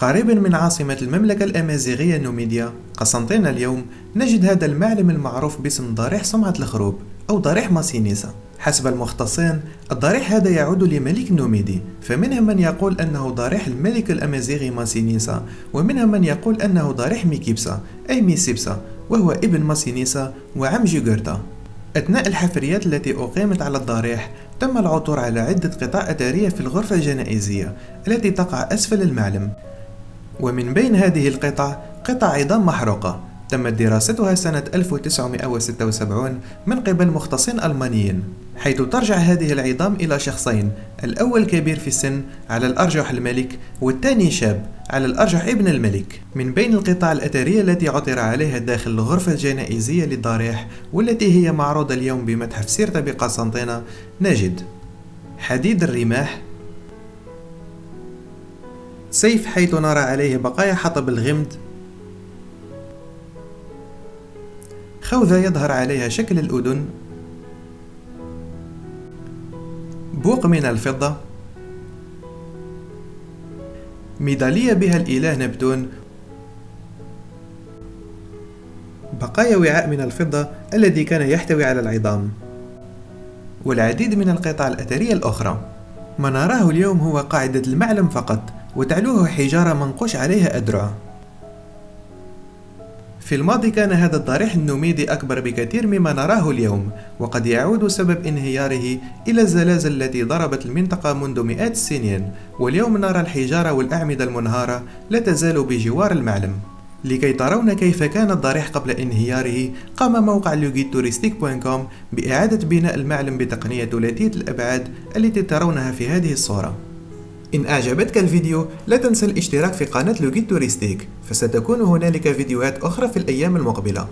قريبا من عاصمة المملكة الأمازيغية نوميديا قسنطينة، اليوم نجد هذا المعلم المعروف باسم ضريح سمعة الخروب أو ضريح ماسينيسا. حسب المختصين، الضريح هذا يعود لملك نوميدي، فمنهم من يقول أنه ضريح الملك الأمازيغي ماسينيسا، ومنهم من يقول أنه ضريح ميكيبسا أي ميسيبسا، وهو ابن ماسينيسا وعم جيغرتا. أثناء الحفريات التي أقيمت على الضريح، تم العثور على عدة قطع أثرية في الغرفة الجنائزية التي تقع أسفل المعلم، ومن بين هذه القطع قطع عظام محروقة تمت دراستها سنة 1976 من قبل مختصين ألمانيين، حيث ترجع هذه العظام إلى شخصين، الأول كبير في السن على الأرجح الملك، والثاني شاب على الأرجح ابن الملك. من بين القطع الأثرية التي عثر عليها داخل الغرفة الجنائزية للضريح والتي هي معروضة اليوم بمتحف سيرتا بقسنطينة، نجد حديد الرماح، سيف حيث نرى عليه بقايا حطب الغمد، خوذة يظهر عليها شكل الأذن، بوق من الفضة، ميدالية بها الإله نبتون، بقايا وعاء من الفضة الذي كان يحتوي على العظام، والعديد من القطع الأثرية الأخرى. ما نراه اليوم هو قاعدة المعلم فقط، وتعلوه حجارة منقوش عليها أدرع. في الماضي كان هذا الضريح النوميدي أكبر بكثير مما نراه اليوم، وقد يعود سبب انهياره إلى الزلازل التي ضربت المنطقة منذ مئات السنين، واليوم نرى الحجارة والأعمدة المنهارة لا تزال بجوار المعلم. لكي ترون كيف كان الضريح قبل انهياره، قام موقع loguidetouristique.com بإعادة بناء المعلم بتقنية ثلاثية الأبعاد التي ترونها في هذه الصورة. إن أعجبتك الفيديو لا تنسى الاشتراك في قناة لوغيد توريستيك، فستكون هنالك فيديوهات أخرى في الأيام المقبلة.